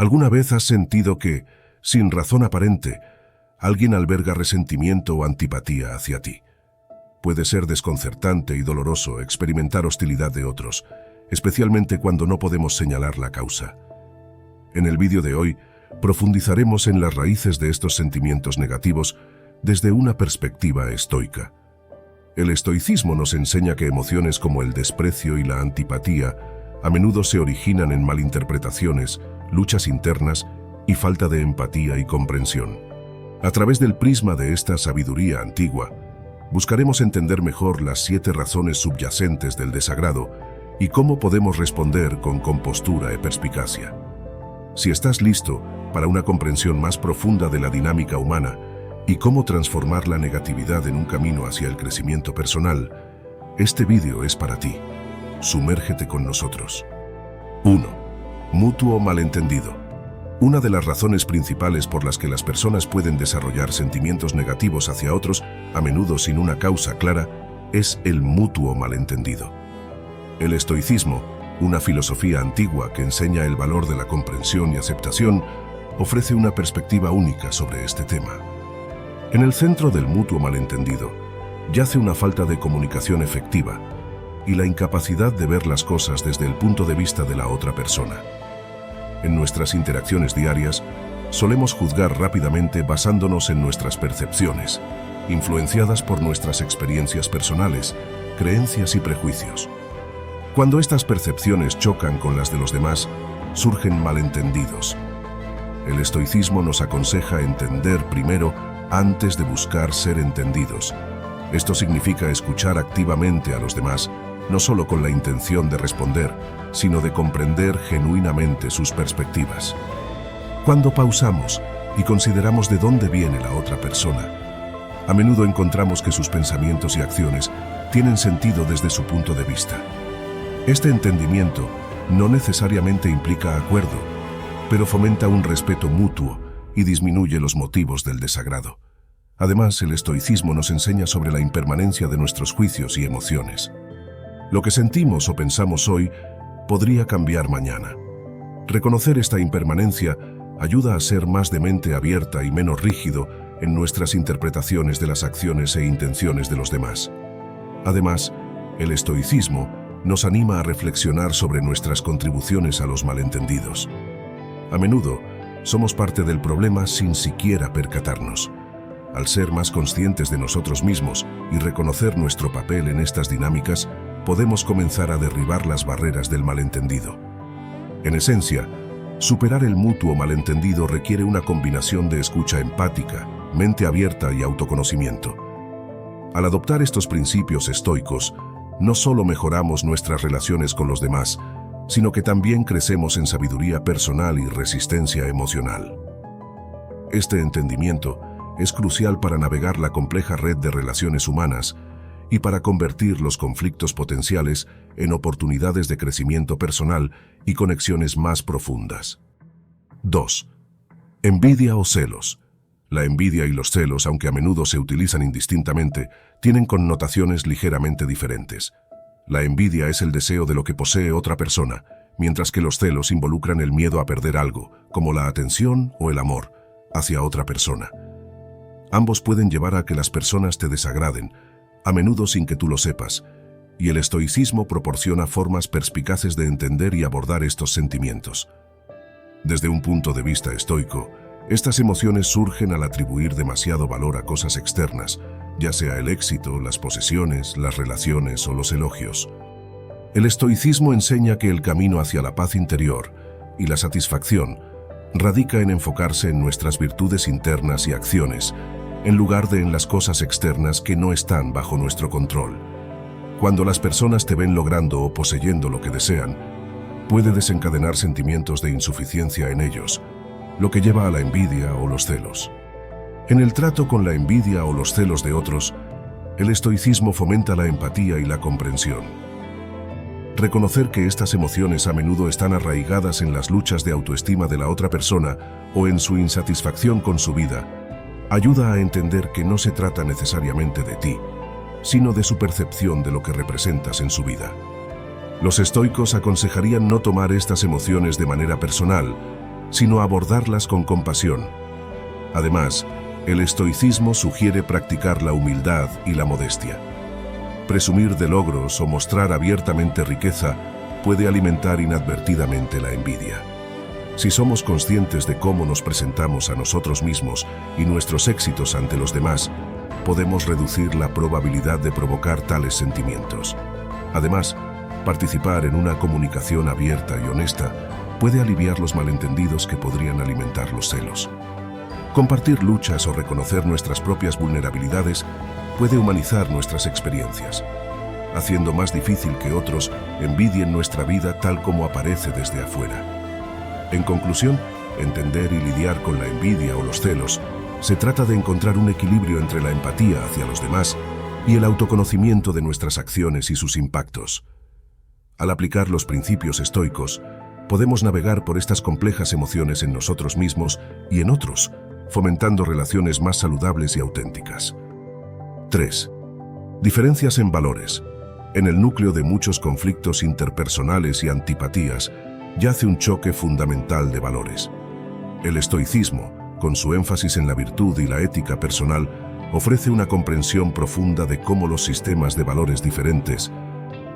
¿Alguna vez has sentido que, sin razón aparente, alguien alberga resentimiento o antipatía hacia ti? Puede ser desconcertante y doloroso experimentar hostilidad de otros, especialmente cuando no podemos señalar la causa. En el vídeo de hoy, profundizaremos en las raíces de estos sentimientos negativos desde una perspectiva estoica. El estoicismo nos enseña que emociones como el desprecio y la antipatía a menudo se originan en malinterpretaciones, luchas internas y falta de empatía y comprensión. A través del prisma de esta sabiduría antigua, buscaremos entender mejor las 7 razones subyacentes del desagrado y cómo podemos responder con compostura y perspicacia. Si estás listo para una comprensión más profunda de la dinámica humana y cómo transformar la negatividad en un camino hacia el crecimiento personal, este vídeo es para ti. Sumérgete con nosotros. 1. Mutuo malentendido. Una de las razones principales por las que las personas pueden desarrollar sentimientos negativos hacia otros, a menudo sin una causa clara, es el mutuo malentendido. El estoicismo, una filosofía antigua que enseña el valor de la comprensión y aceptación, ofrece una perspectiva única sobre este tema. En el centro del mutuo malentendido yace una falta de comunicación efectiva y la incapacidad de ver las cosas desde el punto de vista de la otra persona. En nuestras interacciones diarias, solemos juzgar rápidamente basándonos en nuestras percepciones, influenciadas por nuestras experiencias personales, creencias y prejuicios. Cuando estas percepciones chocan con las de los demás, surgen malentendidos. El estoicismo nos aconseja entender primero antes de buscar ser entendidos. Esto significa escuchar activamente a los demás, no solo con la intención de responder, sino de comprender genuinamente sus perspectivas. Cuando pausamos y consideramos de dónde viene la otra persona, a menudo encontramos que sus pensamientos y acciones tienen sentido desde su punto de vista. Este entendimiento no necesariamente implica acuerdo, pero fomenta un respeto mutuo y disminuye los motivos del desagrado. Además, el estoicismo nos enseña sobre la impermanencia de nuestros juicios y emociones. Lo que sentimos o pensamos hoy podría cambiar mañana. Reconocer esta impermanencia ayuda a ser más de mente abierta y menos rígido en nuestras interpretaciones de las acciones e intenciones de los demás. Además, el estoicismo nos anima a reflexionar sobre nuestras contribuciones a los malentendidos. A menudo, somos parte del problema sin siquiera percatarnos. Al ser más conscientes de nosotros mismos y reconocer nuestro papel en estas dinámicas, podemos comenzar a derribar las barreras del malentendido. En esencia, superar el mutuo malentendido requiere una combinación de escucha empática, mente abierta y autoconocimiento. Al adoptar estos principios estoicos, no solo mejoramos nuestras relaciones con los demás, sino que también crecemos en sabiduría personal y resistencia emocional. Este entendimiento es crucial para navegar la compleja red de relaciones humanas y para convertir los conflictos potenciales en oportunidades de crecimiento personal y conexiones más profundas. 2. Envidia o celos. La envidia y los celos, aunque a menudo se utilizan indistintamente, tienen connotaciones ligeramente diferentes. La envidia es el deseo de lo que posee otra persona, mientras que los celos involucran el miedo a perder algo, como la atención o el amor, hacia otra persona. Ambos pueden llevar a que las personas te desagraden, a menudo sin que tú lo sepas, y el estoicismo proporciona formas perspicaces de entender y abordar estos sentimientos. Desde un punto de vista estoico, estas emociones surgen al atribuir demasiado valor a cosas externas, ya sea el éxito, las posesiones, las relaciones o los elogios. El estoicismo enseña que el camino hacia la paz interior y la satisfacción radica en enfocarse en nuestras virtudes internas y acciones, en lugar de en las cosas externas que no están bajo nuestro control. Cuando las personas te ven logrando o poseyendo lo que desean, puede desencadenar sentimientos de insuficiencia en ellos, lo que lleva a la envidia o los celos. En el trato con la envidia o los celos de otros, el estoicismo fomenta la empatía y la comprensión. Reconocer que estas emociones a menudo están arraigadas en las luchas de autoestima de la otra persona o en su insatisfacción con su vida, ayuda a entender que no se trata necesariamente de ti, sino de su percepción de lo que representas en su vida. Los estoicos aconsejarían no tomar estas emociones de manera personal, sino abordarlas con compasión. Además, el estoicismo sugiere practicar la humildad y la modestia. Presumir de logros o mostrar abiertamente riqueza puede alimentar inadvertidamente la envidia. Si somos conscientes de cómo nos presentamos a nosotros mismos y nuestros éxitos ante los demás, podemos reducir la probabilidad de provocar tales sentimientos. Además, participar en una comunicación abierta y honesta puede aliviar los malentendidos que podrían alimentar los celos. Compartir luchas o reconocer nuestras propias vulnerabilidades puede humanizar nuestras experiencias, haciendo más difícil que otros envidien nuestra vida tal como aparece desde afuera. En conclusión, entender y lidiar con la envidia o los celos se trata de encontrar un equilibrio entre la empatía hacia los demás y el autoconocimiento de nuestras acciones y sus impactos. Al aplicar los principios estoicos, podemos navegar por estas complejas emociones en nosotros mismos y en otros, fomentando relaciones más saludables y auténticas. 3. Diferencias en valores. En el núcleo de muchos conflictos interpersonales y antipatías yace un choque fundamental de valores. El estoicismo, con su énfasis en la virtud y la ética personal, ofrece una comprensión profunda de cómo los sistemas de valores diferentes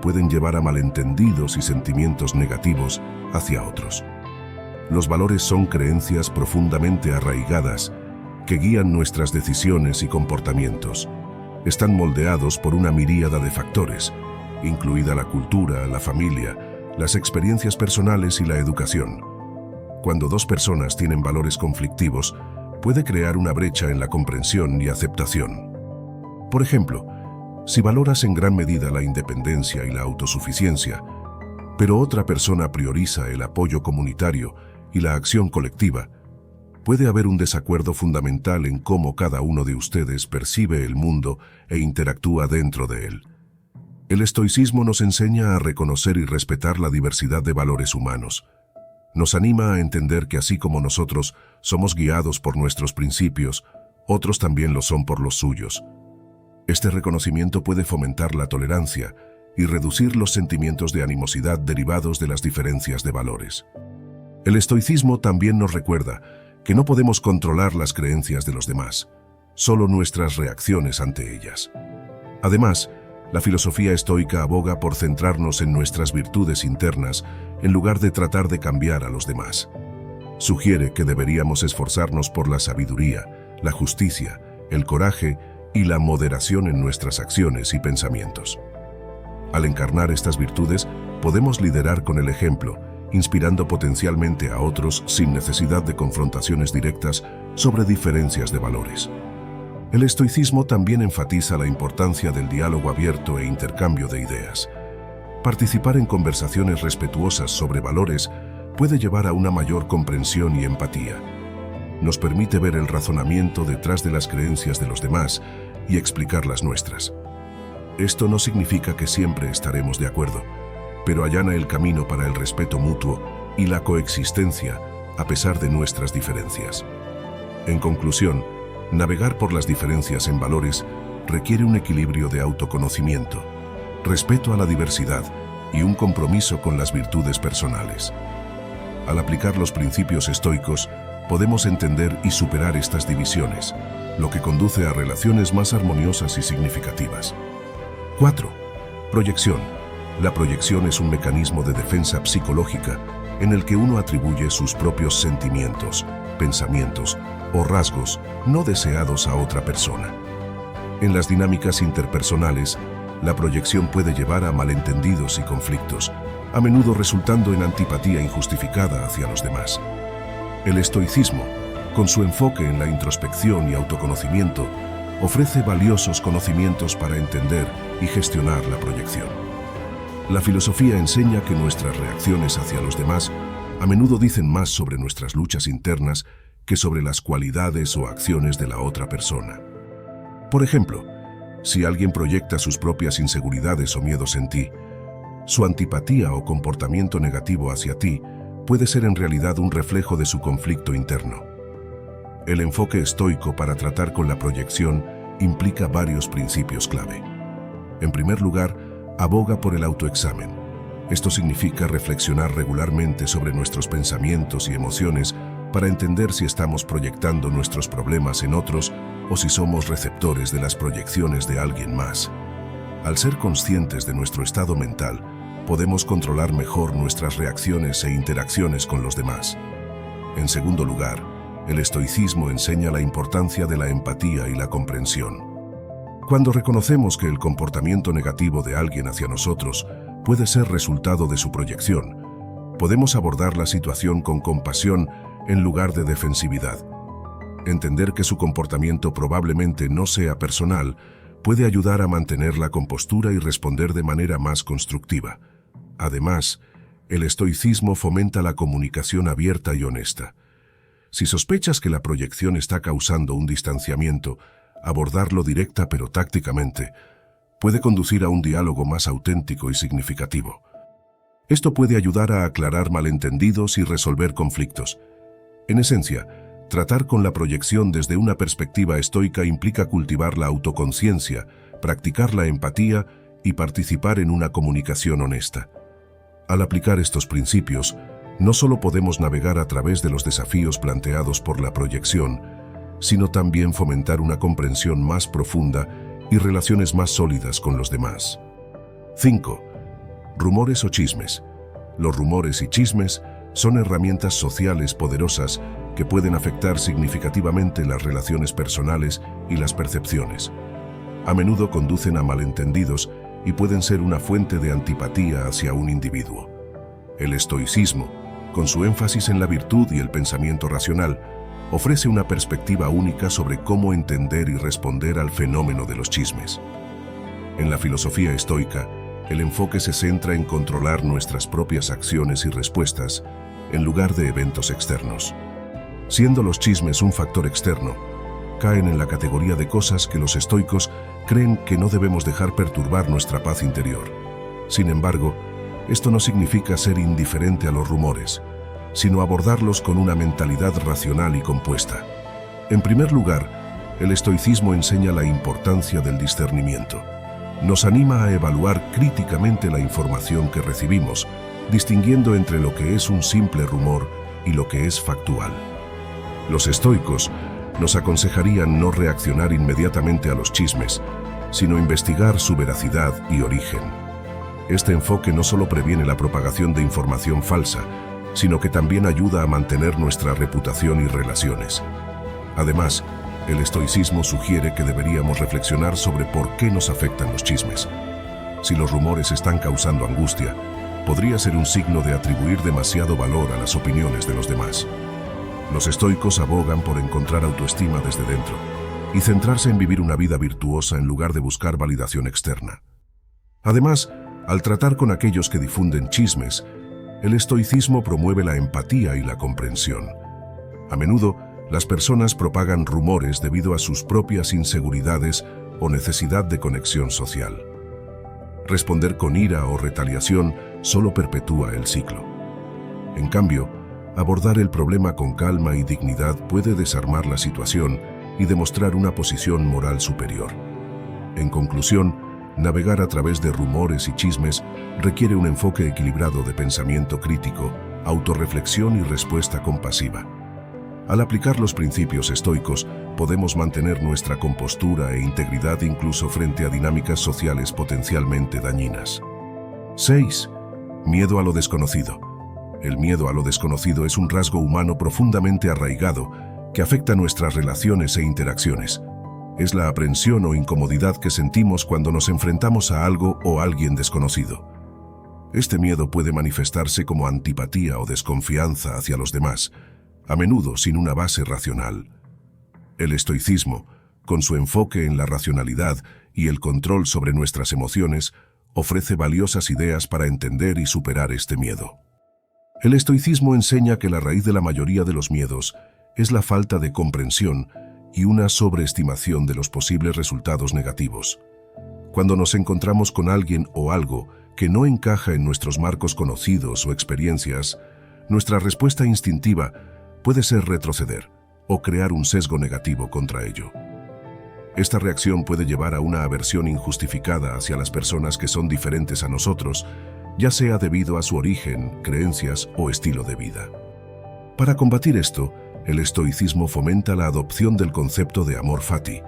pueden llevar a malentendidos y sentimientos negativos hacia otros. Los valores son creencias profundamente arraigadas que guían nuestras decisiones y comportamientos. Están moldeados por una miríada de factores, incluida la cultura, la familia, las experiencias personales y la educación. Cuando dos personas tienen valores conflictivos, puede crear una brecha en la comprensión y aceptación. Por ejemplo, si valoras en gran medida la independencia y la autosuficiencia, pero otra persona prioriza el apoyo comunitario y la acción colectiva, puede haber un desacuerdo fundamental en cómo cada uno de ustedes percibe el mundo e interactúa dentro de él. El estoicismo nos enseña a reconocer y respetar la diversidad de valores humanos. Nos anima a entender que así como nosotros somos guiados por nuestros principios, otros también lo son por los suyos. Este reconocimiento puede fomentar la tolerancia y reducir los sentimientos de animosidad derivados de las diferencias de valores. El estoicismo también nos recuerda que no podemos controlar las creencias de los demás, solo nuestras reacciones ante ellas. Además, la filosofía estoica aboga por centrarnos en nuestras virtudes internas en lugar de tratar de cambiar a los demás. Sugiere que deberíamos esforzarnos por la sabiduría, la justicia, el coraje y la moderación en nuestras acciones y pensamientos. Al encarnar estas virtudes, podemos liderar con el ejemplo, inspirando potencialmente a otros sin necesidad de confrontaciones directas sobre diferencias de valores. El estoicismo también enfatiza la importancia del diálogo abierto e intercambio de ideas. Participar en conversaciones respetuosas sobre valores puede llevar a una mayor comprensión y empatía. Nos permite ver el razonamiento detrás de las creencias de los demás y explicar las nuestras. Esto no significa que siempre estaremos de acuerdo, pero allana el camino para el respeto mutuo y la coexistencia a pesar de nuestras diferencias. En conclusión, navegar por las diferencias en valores requiere un equilibrio de autoconocimiento, respeto a la diversidad y un compromiso con las virtudes personales. Al aplicar los principios estoicos, podemos entender y superar estas divisiones, lo que conduce a relaciones más armoniosas y significativas. 4. Proyección. La proyección es un mecanismo de defensa psicológica en el que uno atribuye sus propios sentimientos, pensamientos o rasgos no deseados a otra persona. En las dinámicas interpersonales, la proyección puede llevar a malentendidos y conflictos, a menudo resultando en antipatía injustificada hacia los demás. El estoicismo, con su enfoque en la introspección y autoconocimiento, ofrece valiosos conocimientos para entender y gestionar la proyección. La filosofía enseña que nuestras reacciones hacia los demás a menudo dicen más sobre nuestras luchas internas que sobre las cualidades o acciones de la otra persona. Por ejemplo, si alguien proyecta sus propias inseguridades o miedos en ti, su antipatía o comportamiento negativo hacia ti puede ser en realidad un reflejo de su conflicto interno. El enfoque estoico para tratar con la proyección implica varios principios clave. En primer lugar, aboga por el autoexamen. Esto significa reflexionar regularmente sobre nuestros pensamientos y emociones para entender si estamos proyectando nuestros problemas en otros o si somos receptores de las proyecciones de alguien más. Al ser conscientes de nuestro estado mental, podemos controlar mejor nuestras reacciones e interacciones con los demás. En segundo lugar, el estoicismo enseña la importancia de la empatía y la comprensión. Cuando reconocemos que el comportamiento negativo de alguien hacia nosotros puede ser resultado de su proyección, podemos abordar la situación con compasión en lugar de defensividad. Entender que su comportamiento probablemente no sea personal puede ayudar a mantener la compostura y responder de manera más constructiva. Además, el estoicismo fomenta la comunicación abierta y honesta. Si sospechas que la proyección está causando un distanciamiento, abordarlo directa pero tácticamente puede conducir a un diálogo más auténtico y significativo. Esto puede ayudar a aclarar malentendidos y resolver conflictos. En esencia, tratar con la proyección desde una perspectiva estoica implica cultivar la autoconciencia, practicar la empatía y participar en una comunicación honesta. Al aplicar estos principios, no solo podemos navegar a través de los desafíos planteados por la proyección, sino también fomentar una comprensión más profunda y relaciones más sólidas con los demás. 5. Rumores o chismes. Los rumores y chismes son herramientas sociales poderosas que pueden afectar significativamente las relaciones personales y las percepciones. A menudo conducen a malentendidos y pueden ser una fuente de antipatía hacia un individuo. El estoicismo, con su énfasis en la virtud y el pensamiento racional, ofrece una perspectiva única sobre cómo entender y responder al fenómeno de los chismes. En la filosofía estoica, el enfoque se centra en controlar nuestras propias acciones y respuestas en lugar de eventos externos. Siendo los chismes un factor externo, caen en la categoría de cosas que los estoicos creen que no debemos dejar perturbar nuestra paz interior. Sin embargo, esto no significa ser indiferente a los rumores, sino abordarlos con una mentalidad racional y compuesta. En primer lugar, el estoicismo enseña la importancia del discernimiento. Nos anima a evaluar críticamente la información que recibimos, distinguiendo entre lo que es un simple rumor y lo que es factual. Los estoicos nos aconsejarían no reaccionar inmediatamente a los chismes, sino investigar su veracidad y origen. Este enfoque no solo previene la propagación de información falsa, sino que también ayuda a mantener nuestra reputación y relaciones. Además, el estoicismo sugiere que deberíamos reflexionar sobre por qué nos afectan los chismes. Si los rumores están causando angustia, podría ser un signo de atribuir demasiado valor a las opiniones de los demás. Los estoicos abogan por encontrar autoestima desde dentro y centrarse en vivir una vida virtuosa en lugar de buscar validación externa. Además, al tratar con aquellos que difunden chismes, el estoicismo promueve la empatía y la comprensión. A menudo, las personas propagan rumores debido a sus propias inseguridades o necesidad de conexión social. Responder con ira o retaliación solo perpetúa el ciclo. En cambio, abordar el problema con calma y dignidad puede desarmar la situación y demostrar una posición moral superior. En conclusión, navegar a través de rumores y chismes requiere un enfoque equilibrado de pensamiento crítico, autorreflexión y respuesta compasiva. Al aplicar los principios estoicos, podemos mantener nuestra compostura e integridad incluso frente a dinámicas sociales potencialmente dañinas. 6. Miedo a lo desconocido. El miedo a lo desconocido es un rasgo humano profundamente arraigado que afecta nuestras relaciones e interacciones. Es la aprensión o incomodidad que sentimos cuando nos enfrentamos a algo o alguien desconocido. Este miedo puede manifestarse como antipatía o desconfianza hacia los demás, a menudo sin una base racional. El estoicismo, con su enfoque en la racionalidad y el control sobre nuestras emociones, ofrece valiosas ideas para entender y superar este miedo. El estoicismo enseña que la raíz de la mayoría de los miedos es la falta de comprensión y una sobreestimación de los posibles resultados negativos. Cuando nos encontramos con alguien o algo que no encaja en nuestros marcos conocidos o experiencias, nuestra respuesta instintiva puede ser retroceder o crear un sesgo negativo contra ello. Esta reacción puede llevar a una aversión injustificada hacia las personas que son diferentes a nosotros, ya sea debido a su origen, creencias o estilo de vida. Para combatir esto, el estoicismo fomenta la adopción del concepto de amor fati,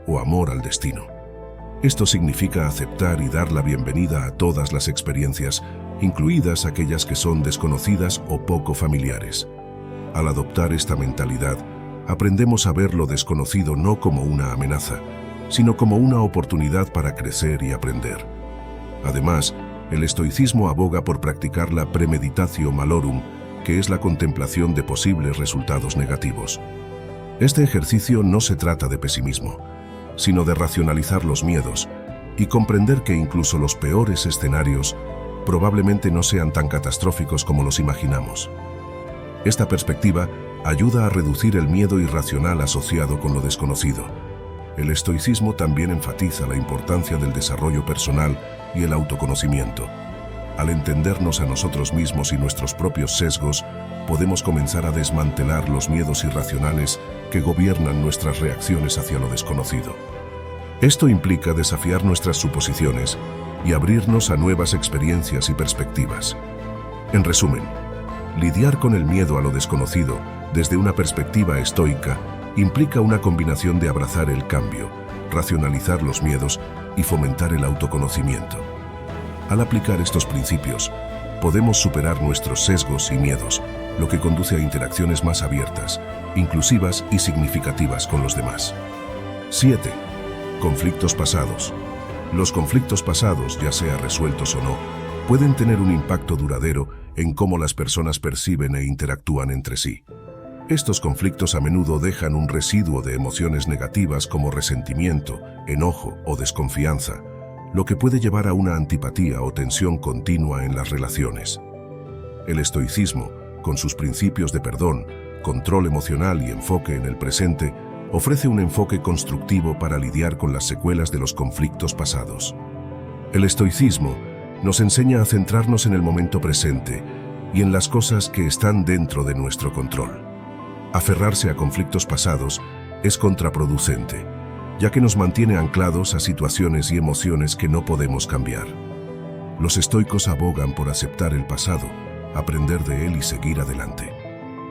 o amor al destino. Esto significa aceptar y dar la bienvenida a todas las experiencias, incluidas aquellas que son desconocidas o poco familiares. Al adoptar esta mentalidad, aprendemos a ver lo desconocido no como una amenaza, sino como una oportunidad para crecer y aprender. Además, el estoicismo aboga por practicar la premeditatio malorum, que es la contemplación de posibles resultados negativos. Este ejercicio no se trata de pesimismo, sino de racionalizar los miedos y comprender que incluso los peores escenarios probablemente no sean tan catastróficos como los imaginamos. Esta perspectiva ayuda a reducir el miedo irracional asociado con lo desconocido. El estoicismo también enfatiza la importancia del desarrollo personal y el autoconocimiento. Al entendernos a nosotros mismos y nuestros propios sesgos, podemos comenzar a desmantelar los miedos irracionales que gobiernan nuestras reacciones hacia lo desconocido. Esto implica desafiar nuestras suposiciones y abrirnos a nuevas experiencias y perspectivas. En resumen, lidiar con el miedo a lo desconocido desde una perspectiva estoica implica una combinación de abrazar el cambio, racionalizar los miedos y fomentar el autoconocimiento. Al aplicar estos principios, podemos superar nuestros sesgos y miedos, lo que conduce a interacciones más abiertas, inclusivas y significativas con los demás. 7. Conflictos pasados. Los conflictos pasados, ya sea resueltos o no, pueden tener un impacto duradero en cómo las personas perciben e interactúan entre sí. Estos conflictos a menudo dejan un residuo de emociones negativas como resentimiento, enojo o desconfianza, lo que puede llevar a una antipatía o tensión continua en las relaciones. El estoicismo, con sus principios de perdón, control emocional y enfoque en el presente, ofrece un enfoque constructivo para lidiar con las secuelas de los conflictos pasados. El estoicismo nos enseña a centrarnos en el momento presente y en las cosas que están dentro de nuestro control. Aferrarse a conflictos pasados es contraproducente, ya que nos mantiene anclados a situaciones y emociones que no podemos cambiar. Los estoicos abogan por aceptar el pasado, aprender de él y seguir adelante.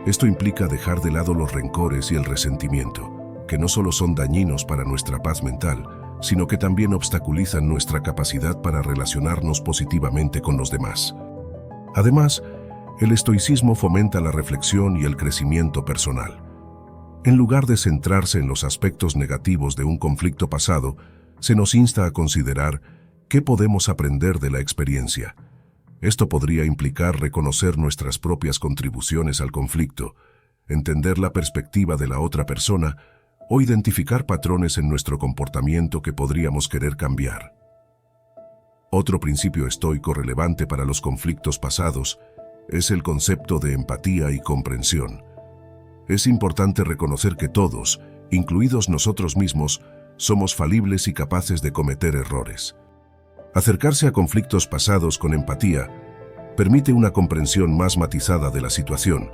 Esto implica dejar de lado los rencores y el resentimiento, que no solo son dañinos para nuestra paz mental, sino que también obstaculizan nuestra capacidad para relacionarnos positivamente con los demás. Además, el estoicismo fomenta la reflexión y el crecimiento personal. En lugar de centrarse en los aspectos negativos de un conflicto pasado, se nos insta a considerar qué podemos aprender de la experiencia. Esto podría implicar reconocer nuestras propias contribuciones al conflicto, entender la perspectiva de la otra persona o identificar patrones en nuestro comportamiento que podríamos querer cambiar. Otro principio estoico relevante para los conflictos pasados es el concepto de empatía y comprensión. Es importante reconocer que todos, incluidos nosotros mismos, somos falibles y capaces de cometer errores. Acercarse a conflictos pasados con empatía permite una comprensión más matizada de la situación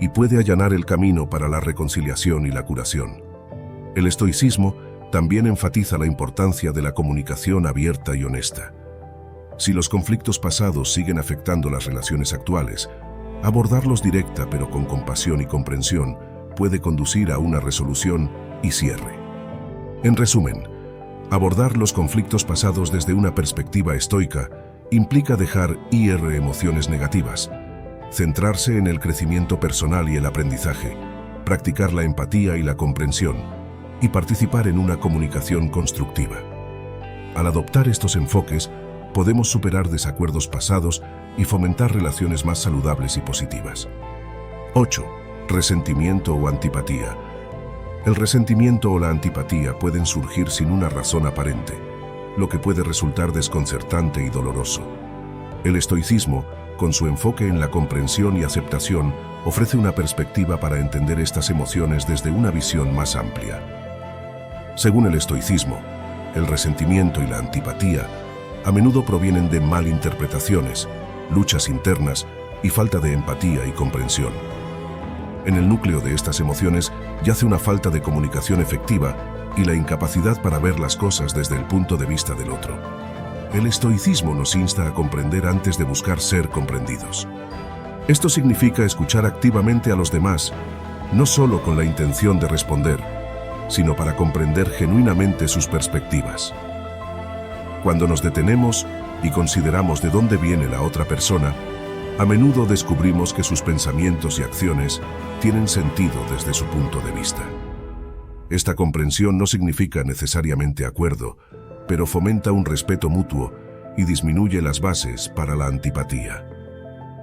y puede allanar el camino para la reconciliación y la curación. El estoicismo también enfatiza la importancia de la comunicación abierta y honesta. Si los conflictos pasados siguen afectando las relaciones actuales, abordarlos directa pero con compasión y comprensión puede conducir a una resolución y cierre. En resumen, abordar los conflictos pasados desde una perspectiva estoica implica dejar ir emociones negativas, centrarse en el crecimiento personal y el aprendizaje, practicar la empatía y la comprensión, y participar en una comunicación constructiva. Al adoptar estos enfoques, podemos superar desacuerdos pasados y fomentar relaciones más saludables y positivas. 8. Resentimiento o antipatía. El resentimiento o la antipatía pueden surgir sin una razón aparente, lo que puede resultar desconcertante y doloroso. El estoicismo, con su enfoque en la comprensión y aceptación, ofrece una perspectiva para entender estas emociones desde una visión más amplia. Según el estoicismo, el resentimiento y la antipatía a menudo provienen de malinterpretaciones, luchas internas y falta de empatía y comprensión. En el núcleo de estas emociones yace una falta de comunicación efectiva y la incapacidad para ver las cosas desde el punto de vista del otro. El estoicismo nos insta a comprender antes de buscar ser comprendidos. Esto significa escuchar activamente a los demás no solo con la intención de responder, sino para comprender genuinamente sus perspectivas. Cuando nos detenemos y consideramos de dónde viene la otra persona, a menudo descubrimos que sus pensamientos y acciones tienen sentido desde su punto de vista. Esta comprensión no significa necesariamente acuerdo, pero fomenta un respeto mutuo y disminuye las bases para la antipatía.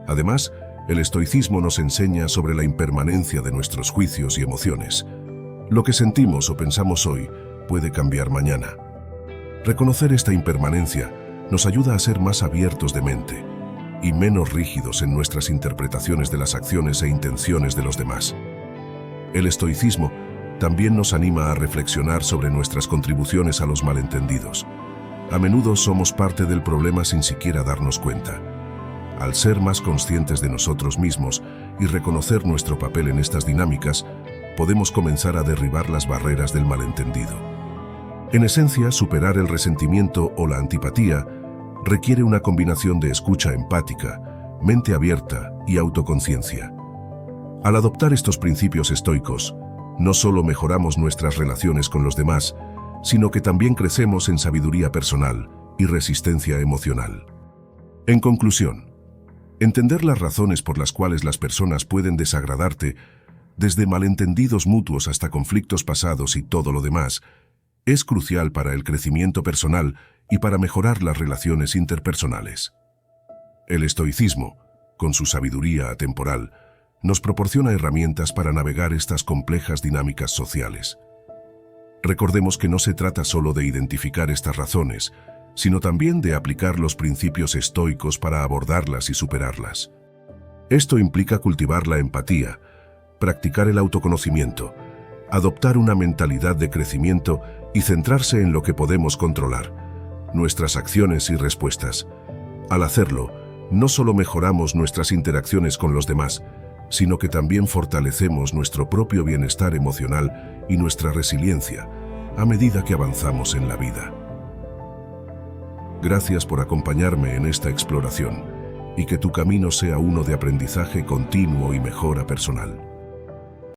Además, el estoicismo nos enseña sobre la impermanencia de nuestros juicios y emociones. Lo que sentimos o pensamos hoy puede cambiar mañana. Reconocer esta impermanencia nos ayuda a ser más abiertos de mente y menos rígidos en nuestras interpretaciones de las acciones e intenciones de los demás. El estoicismo también nos anima a reflexionar sobre nuestras contribuciones a los malentendidos. A menudo somos parte del problema sin siquiera darnos cuenta. Al ser más conscientes de nosotros mismos y reconocer nuestro papel en estas dinámicas, podemos comenzar a derribar las barreras del malentendido. En esencia, superar el resentimiento o la antipatía requiere una combinación de escucha empática, mente abierta y autoconciencia. Al adoptar estos principios estoicos, no solo mejoramos nuestras relaciones con los demás, sino que también crecemos en sabiduría personal y resistencia emocional. En conclusión, entender las razones por las cuales las personas pueden desagradarte, desde malentendidos mutuos hasta conflictos pasados y todo lo demás, es crucial para el crecimiento personal y para mejorar las relaciones interpersonales. El estoicismo, con su sabiduría atemporal, nos proporciona herramientas para navegar estas complejas dinámicas sociales. Recordemos que no se trata solo de identificar estas razones, sino también de aplicar los principios estoicos para abordarlas y superarlas. Esto implica cultivar la empatía, practicar el autoconocimiento, adoptar una mentalidad de crecimiento y centrarse en lo que podemos controlar, nuestras acciones y respuestas. Al hacerlo, no solo mejoramos nuestras interacciones con los demás, sino que también fortalecemos nuestro propio bienestar emocional y nuestra resiliencia a medida que avanzamos en la vida. Gracias por acompañarme en esta exploración y que tu camino sea uno de aprendizaje continuo y mejora personal.